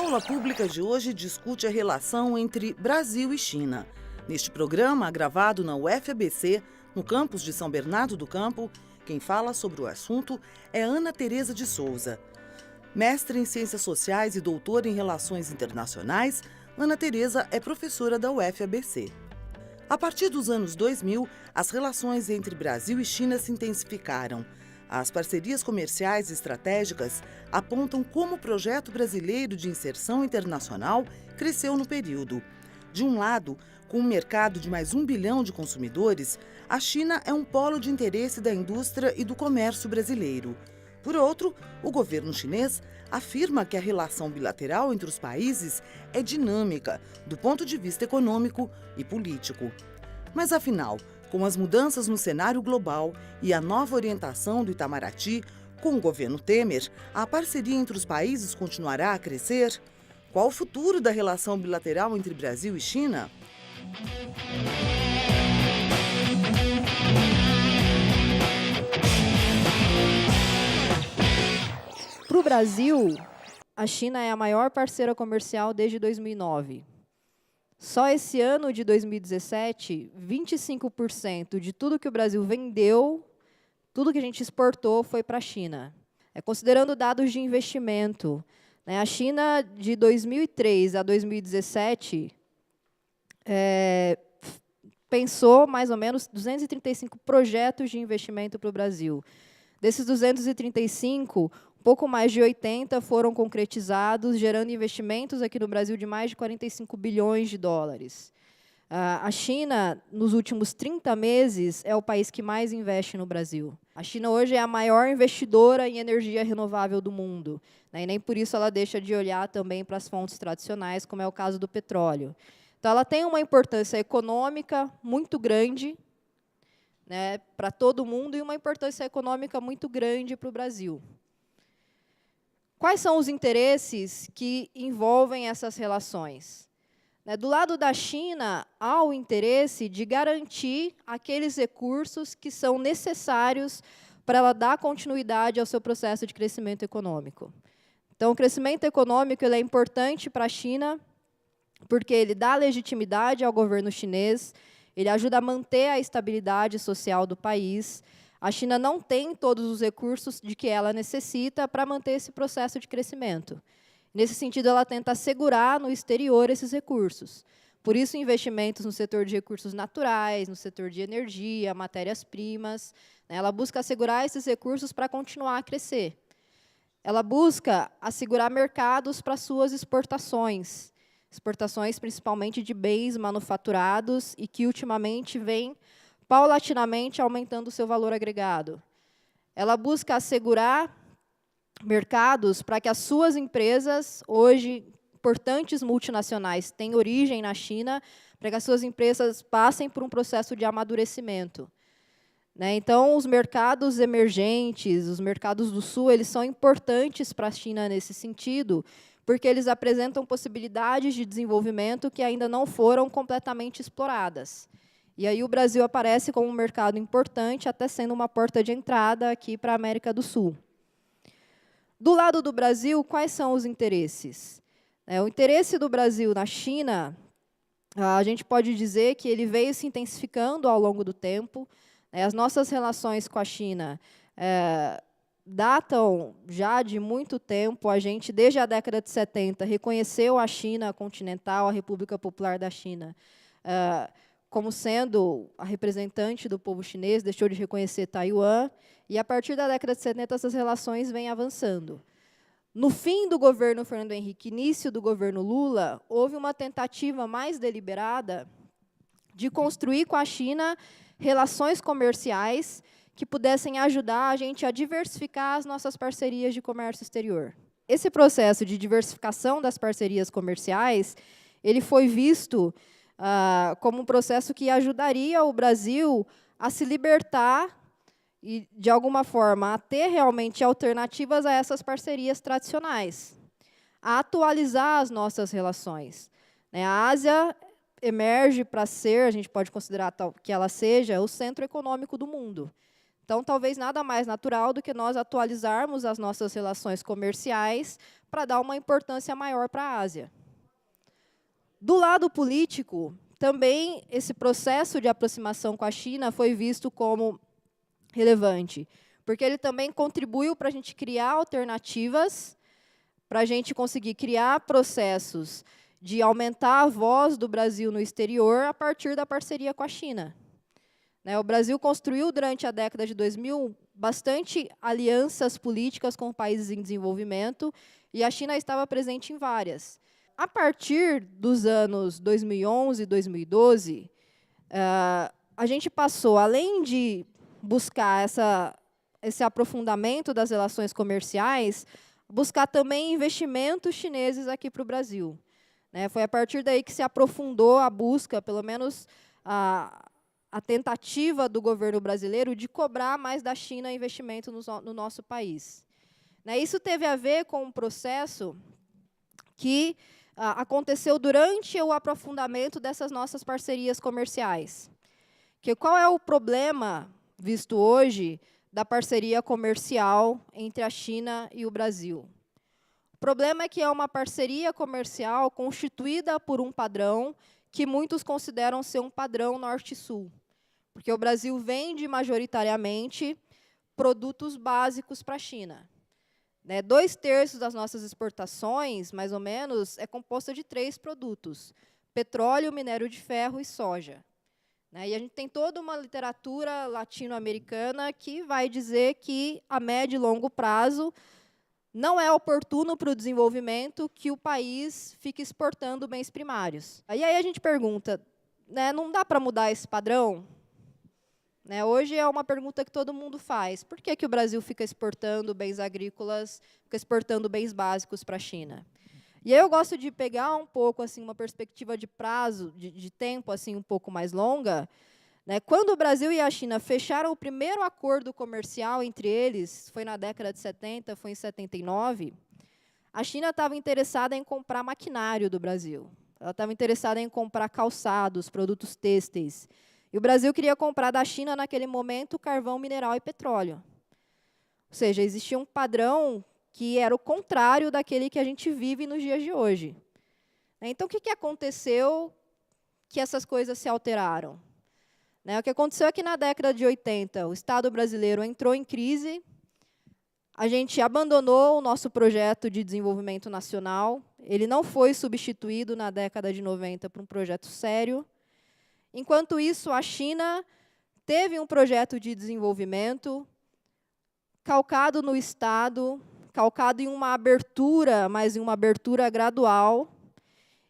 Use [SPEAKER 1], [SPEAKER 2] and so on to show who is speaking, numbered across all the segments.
[SPEAKER 1] aula pública de hoje discute a relação entre Brasil e China. Neste programa, gravado na UFABC, no campus de São Bernardo do Campo, quem fala sobre o assunto é Ana Tereza de Souza. Mestre em Ciências Sociais e doutora em Relações Internacionais, Ana Tereza é professora da UFABC. A partir dos anos 2000, as relações entre Brasil e China se intensificaram. As parcerias comerciais estratégicas apontam como o projeto brasileiro de inserção internacional cresceu no período. De um lado, com um mercado de mais 1 bilhão de consumidores, a China é um polo de interesse da indústria e do comércio brasileiro. Por outro, o governo chinês afirma que a relação bilateral entre os países é dinâmica do ponto de vista econômico e político. Mas, afinal, com as mudanças no cenário global e a nova orientação do Itamaraty, com o governo Temer, a parceria entre os países continuará a crescer? Qual o futuro da relação bilateral entre Brasil e China?
[SPEAKER 2] Para o Brasil, a China é a maior parceira comercial desde 2009. Só esse ano de 2017, 25% de tudo que o Brasil vendeu, tudo que a gente exportou, foi para a China. Considerando dados de investimento, a China, de 2003 a 2017, pensou mais ou menos 235 projetos de investimento para o Brasil. Desses 235, pouco mais de 80 foram concretizados, gerando investimentos aqui no Brasil de mais de 45 bilhões de dólares. A China, nos últimos 30 meses, é o país que mais investe no Brasil. A China hoje é a maior investidora em energia renovável do mundo, e nem por isso ela deixa de olhar também para as fontes tradicionais, como é o caso do petróleo. Então, ela tem uma importância econômica muito grande, para todo mundo, e uma importância econômica muito grande para o Brasil. Quais são os interesses que envolvem essas relações? Do lado da China, há o interesse de garantir aqueles recursos que são necessários para ela dar continuidade ao seu processo de crescimento econômico. Então, o crescimento econômico ele é importante para a China, porque ele dá legitimidade ao governo chinês, ele ajuda a manter a estabilidade social do país. A China não tem todos os recursos de que ela necessita para manter esse processo de crescimento. Nesse sentido, ela tenta assegurar no exterior esses recursos. Por isso, investimentos no setor de recursos naturais, no setor de energia, matérias-primas. Ela busca assegurar esses recursos para continuar a crescer. Ela busca assegurar mercados para suas exportações. Exportações, principalmente, de bens manufaturados e que, ultimamente, vêm paulatinamente aumentando o seu valor agregado. Ela busca assegurar mercados para que as suas empresas, hoje importantes multinacionais, têm origem na China, para que as suas empresas passem por um processo de amadurecimento. Então, os mercados emergentes, os mercados do Sul, eles são importantes para a China nesse sentido, porque eles apresentam possibilidades de desenvolvimento que ainda não foram completamente exploradas. E aí o Brasil aparece como um mercado importante, até sendo uma porta de entrada aqui para a América do Sul. Do lado do Brasil, quais são os interesses? O interesse do Brasil na China, a gente pode dizer que ele veio se intensificando ao longo do tempo. As nossas relações com a China datam já de muito tempo. A gente, desde a década de 70, reconheceu a China continental, a República Popular da China, como sendo a representante do povo chinês, deixou de reconhecer Taiwan, e, a partir da década de 70, essas relações vêm avançando. No fim do governo Fernando Henrique, início do governo Lula, houve uma tentativa mais deliberada de construir com a China relações comerciais que pudessem ajudar a gente a diversificar as nossas parcerias de comércio exterior. Esse processo de diversificação das parcerias comerciais, ele foi visto como um processo que ajudaria o Brasil a se libertar e, de alguma forma, a ter realmente alternativas a essas parcerias tradicionais, a atualizar as nossas relações. A Ásia emerge para ser, a gente pode considerar que ela seja, o centro econômico do mundo. Então, talvez nada mais natural do que nós atualizarmos as nossas relações comerciais para dar uma importância maior para a Ásia. Do lado político, também esse processo de aproximação com a China foi visto como relevante, porque ele também contribuiu para a gente criar alternativas, para a gente conseguir criar processos de aumentar a voz do Brasil no exterior a partir da parceria com a China. O Brasil construiu, durante a década de 2000, bastante alianças políticas com países em desenvolvimento, e a China estava presente em várias. A partir dos anos 2011 e 2012, a gente passou, além de buscar esse aprofundamento das relações comerciais, buscar também investimentos chineses aqui para o Brasil. Foi a partir daí que se aprofundou a busca, pelo menos a tentativa do governo brasileiro de cobrar mais da China investimento no nosso país. Isso teve a ver com um processo que aconteceu durante o aprofundamento dessas nossas parcerias comerciais. Qual é o problema visto hoje da parceria comercial entre a China e o Brasil? O problema é que é uma parceria comercial constituída por um padrão que muitos consideram ser um padrão norte-sul, porque o Brasil vende majoritariamente produtos básicos para a China. 2/3 das nossas exportações, mais ou menos, é composta de 3 produtos: petróleo, minério de ferro e soja. E a gente tem toda uma literatura latino-americana que vai dizer que, a médio e longo prazo, não é oportuno para o desenvolvimento que o país fique exportando bens primários. E aí a gente pergunta, não dá para mudar esse padrão? Hoje é uma pergunta que todo mundo faz. Por que o Brasil fica exportando bens agrícolas, fica exportando bens básicos para a China? E aí eu gosto de pegar um pouco assim, uma perspectiva de prazo, de tempo assim, um pouco mais longa. Quando o Brasil e a China fecharam o primeiro acordo comercial entre eles, foi na década de 70, foi em 79, a China estava interessada em comprar maquinário do Brasil. Ela estava interessada em comprar calçados, produtos têxteis. E o Brasil queria comprar da China, naquele momento, carvão, mineral e petróleo. Ou seja, existia um padrão que era o contrário daquele que a gente vive nos dias de hoje. Então, o que aconteceu que essas coisas se alteraram? O que aconteceu é que, na década de 80, o Estado brasileiro entrou em crise, a gente abandonou o nosso projeto de desenvolvimento nacional, ele não foi substituído na década de 90 por um projeto sério. Enquanto isso, a China teve um projeto de desenvolvimento calcado no Estado, calcado em uma abertura, mas em uma abertura gradual.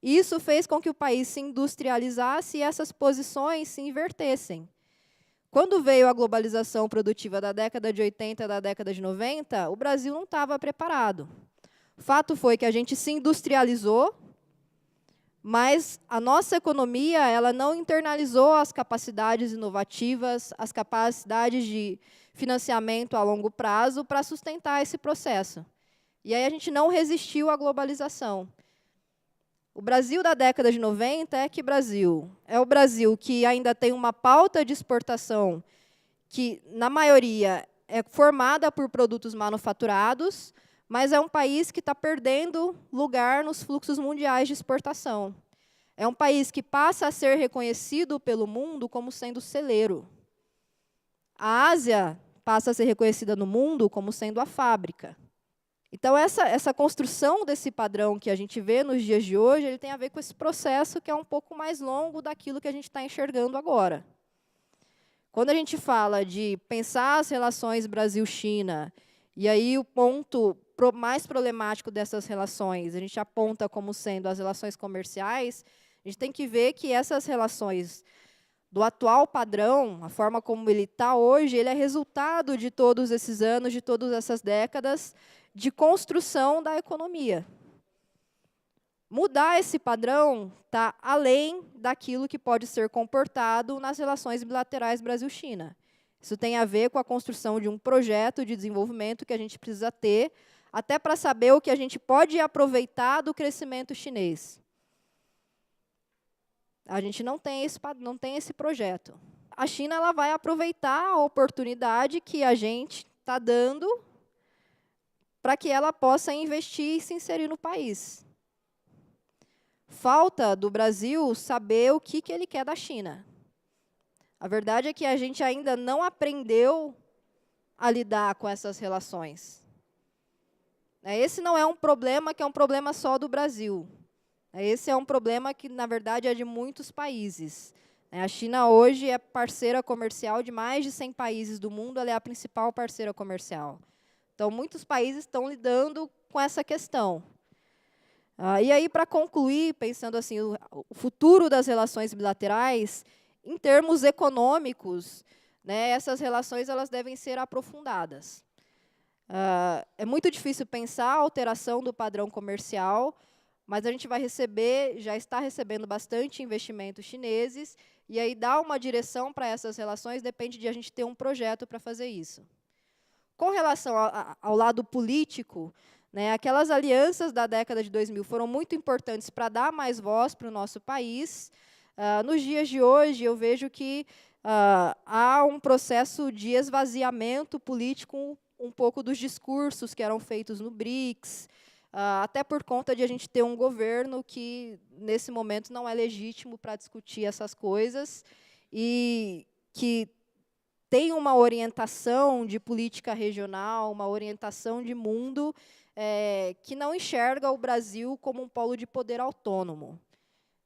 [SPEAKER 2] Isso fez com que o país se industrializasse e essas posições se invertessem. Quando veio a globalização produtiva da década de 80 e da década de 90, o Brasil não estava preparado. O fato foi que a gente se industrializou, mas a nossa economia ela não internalizou as capacidades inovativas, as capacidades de financiamento a longo prazo para sustentar esse processo. E aí a gente não resistiu à globalização. O Brasil da década de 90 é que Brasil? É o Brasil que ainda tem uma pauta de exportação que, na maioria, é formada por produtos manufaturados, mas é um país que está perdendo lugar nos fluxos mundiais de exportação. É um país que passa a ser reconhecido pelo mundo como sendo celeiro. A Ásia passa a ser reconhecida no mundo como sendo a fábrica. Então, essa construção desse padrão que a gente vê nos dias de hoje, ele tem a ver com esse processo que é um pouco mais longo daquilo que a gente está enxergando agora. Quando a gente fala de pensar as relações Brasil-China, e aí o ponto mais problemático dessas relações, a gente aponta como sendo as relações comerciais, a gente tem que ver que essas relações do atual padrão, a forma como ele está hoje, ele é resultado de todos esses anos, de todas essas décadas, de construção da economia. Mudar esse padrão está além daquilo que pode ser comportado nas relações bilaterais Brasil-China. Isso tem a ver com a construção de um projeto de desenvolvimento que a gente precisa ter, até para saber o que a gente pode aproveitar do crescimento chinês. A gente não tem esse projeto. a China ela vai aproveitar a oportunidade que a gente está dando para que ela possa investir e se inserir no país. Falta do Brasil saber o que ele quer da China. A verdade é que a gente ainda não aprendeu a lidar com essas relações. Esse não é um problema que é um problema só do Brasil. Esse é um problema que, na verdade, é de muitos países. A China hoje é parceira comercial de mais de 100 países do mundo, ela é a principal parceira comercial. Então, muitos países estão lidando com essa questão. E aí, para concluir, pensando assim, o futuro das relações bilaterais, em termos econômicos, essas relações elas devem ser aprofundadas. É muito difícil pensar a alteração do padrão comercial, mas a gente vai receber, já está recebendo bastante investimentos chineses, e aí dar uma direção para essas relações depende de a gente ter um projeto para fazer isso. Com relação ao lado político, aquelas alianças da década de 2000 foram muito importantes para dar mais voz para o nosso país. Nos dias de hoje, eu vejo que há um processo de esvaziamento político um pouco dos discursos que eram feitos no BRICS, até por conta de a gente ter um governo que, nesse momento, não é legítimo para discutir essas coisas e que tem uma orientação de política regional, uma orientação de mundo que não enxerga o Brasil como um polo de poder autônomo.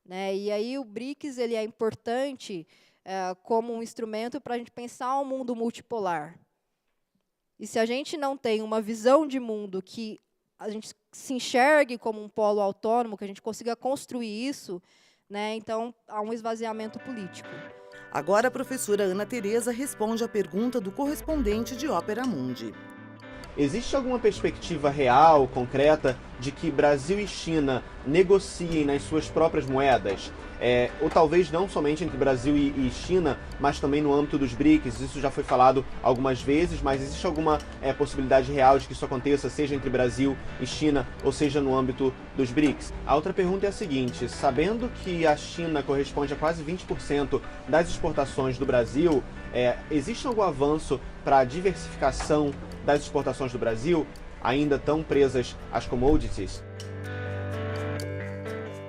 [SPEAKER 2] E aí o BRICS ele é importante como um instrumento para a gente pensar um mundo multipolar. E se a gente não tem uma visão de mundo que a gente se enxergue como um polo autônomo, que a gente consiga construir isso, então há um esvaziamento político.
[SPEAKER 1] Agora a professora Ana Tereza responde a pergunta do correspondente de Ópera Mundi.
[SPEAKER 3] Existe alguma perspectiva real, concreta, de que Brasil e China negociem nas suas próprias moedas? Ou talvez não somente entre Brasil e China, mas também no âmbito dos BRICS. Isso já foi falado algumas vezes, mas existe alguma possibilidade real de que isso aconteça, seja entre Brasil e China, ou seja no âmbito dos BRICS? A outra pergunta é a seguinte: sabendo que a China corresponde a quase 20% das exportações do Brasil, existe algum avanço para a diversificação das exportações do Brasil, ainda tão presas às commodities?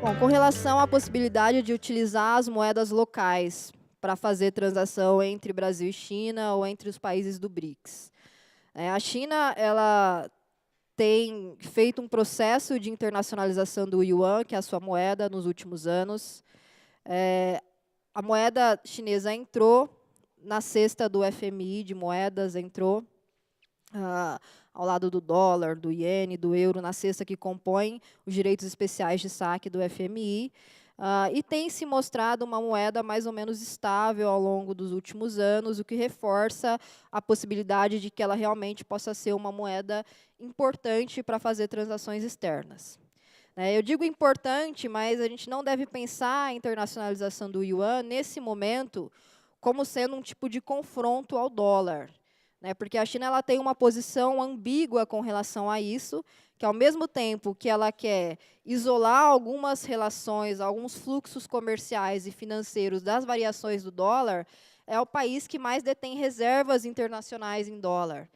[SPEAKER 2] Bom, com relação à possibilidade de utilizar as moedas locais para fazer transação entre Brasil e China ou entre os países do BRICS. A China ela tem feito um processo de internacionalização do yuan, que é a sua moeda, nos últimos anos. A moeda chinesa entrou na cesta do FMI de moedas, entrou ao lado do dólar, do iene, do euro, na cesta que compõe os direitos especiais de saque do FMI, e tem se mostrado uma moeda mais ou menos estável ao longo dos últimos anos, o que reforça a possibilidade de que ela realmente possa ser uma moeda importante para fazer transações externas. Eu digo importante, mas a gente não deve pensar a internacionalização do yuan, nesse momento, como sendo um tipo de confronto ao dólar. Porque a China ela tem uma posição ambígua com relação a isso, que, ao mesmo tempo que ela quer isolar algumas relações, alguns fluxos comerciais e financeiros das variações do dólar, é o país que mais detém reservas internacionais em dólar,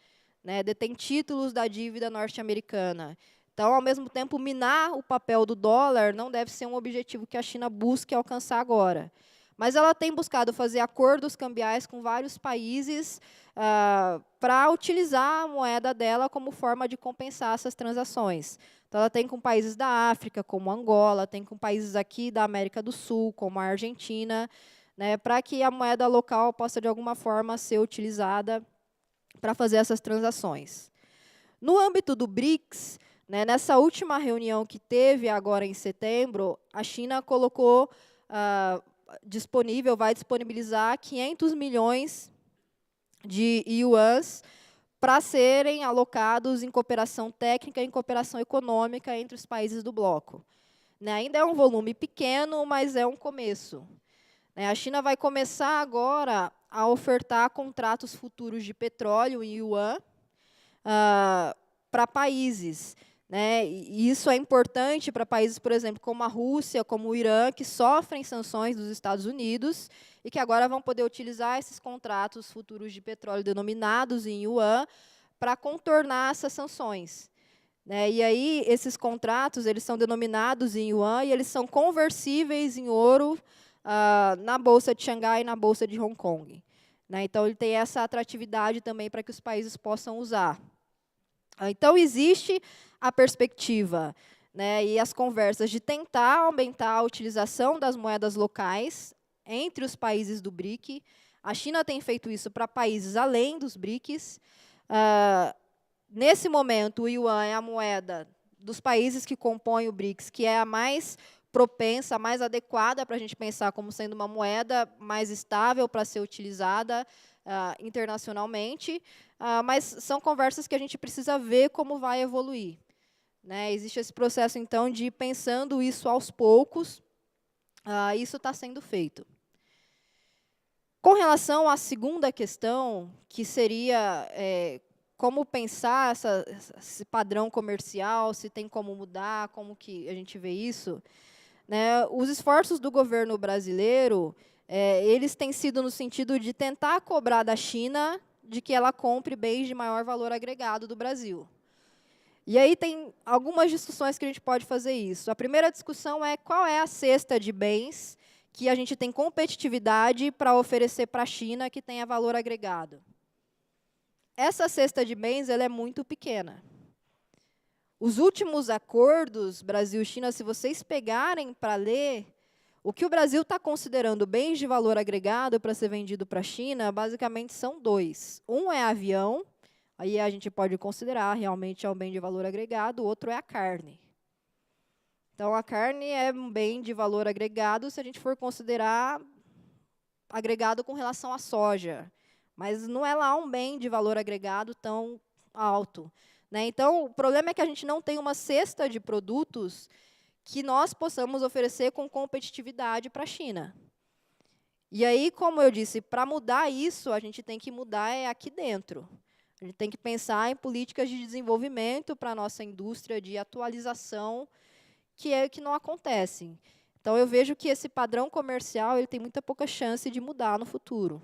[SPEAKER 2] detém títulos da dívida norte-americana. Então, ao mesmo tempo, minar o papel do dólar não deve ser um objetivo que a China busque alcançar agora. Mas ela tem buscado fazer acordos cambiais com vários países para utilizar a moeda dela como forma de compensar essas transações. Então, ela tem com países da África, como Angola, tem com países aqui da América do Sul, como a Argentina, para que a moeda local possa, de alguma forma, ser utilizada para fazer essas transações. No âmbito do BRICS, nessa última reunião que teve agora em setembro, a China colocou vai disponibilizar 500 milhões de yuans para serem alocados em cooperação técnica e em cooperação econômica entre os países do bloco. Ainda é um volume pequeno, mas é um começo. A China vai começar agora a ofertar contratos futuros de petróleo em yuan para países. né? E isso é importante para países, por exemplo, como a Rússia, como o Irã, que sofrem sanções dos Estados Unidos e que agora vão poder utilizar esses contratos futuros de petróleo denominados em yuan para contornar essas sanções, né? E aí, esses contratos, eles são denominados em yuan e eles são conversíveis em ouro na Bolsa de Xangai e na Bolsa de Hong Kong, né? Então, ele tem essa atratividade também para que os países possam usar. Então, existe a perspectiva, né, e as conversas de tentar aumentar a utilização das moedas locais entre os países do BRIC. A China tem feito isso para países além dos BRICs. Nesse momento, o yuan é a moeda dos países que compõem o BRICS, que é a mais propensa, a mais adequada para a gente pensar como sendo uma moeda mais estável para ser utilizada internacionalmente, mas são conversas que a gente precisa ver como vai evoluir, né? Existe esse processo, então, de ir pensando isso aos poucos, isso está sendo feito. Com relação à segunda questão, que seria como pensar esse padrão comercial, se tem como mudar, como que a gente vê isso, né? Os esforços do governo brasileiro, eles têm sido no sentido de tentar cobrar da China de que ela compre bens de maior valor agregado do Brasil. E aí tem algumas discussões que a gente pode fazer isso. A primeira discussão é qual é a cesta de bens que a gente tem competitividade para oferecer para a China que tenha valor agregado. Essa cesta de bens ela é muito pequena. Os últimos acordos Brasil-China, se vocês pegarem para ler, o que o Brasil está considerando bens de valor agregado para ser vendido para a China, basicamente são dois. Um é avião, aí a gente pode considerar realmente é um bem de valor agregado, o outro é a carne. Então, a carne é um bem de valor agregado se a gente for considerar agregado com relação à soja, mas não é lá um bem de valor agregado tão alto, né? Então, o problema é que a gente não tem uma cesta de produtos que nós possamos oferecer com competitividade para a China. E aí, como eu disse, para mudar isso, a gente tem que mudar aqui dentro. A gente tem que pensar em políticas de desenvolvimento para a nossa indústria, de atualização, que não acontecem. Então, eu vejo que esse padrão comercial ele tem muita pouca chance de mudar no futuro.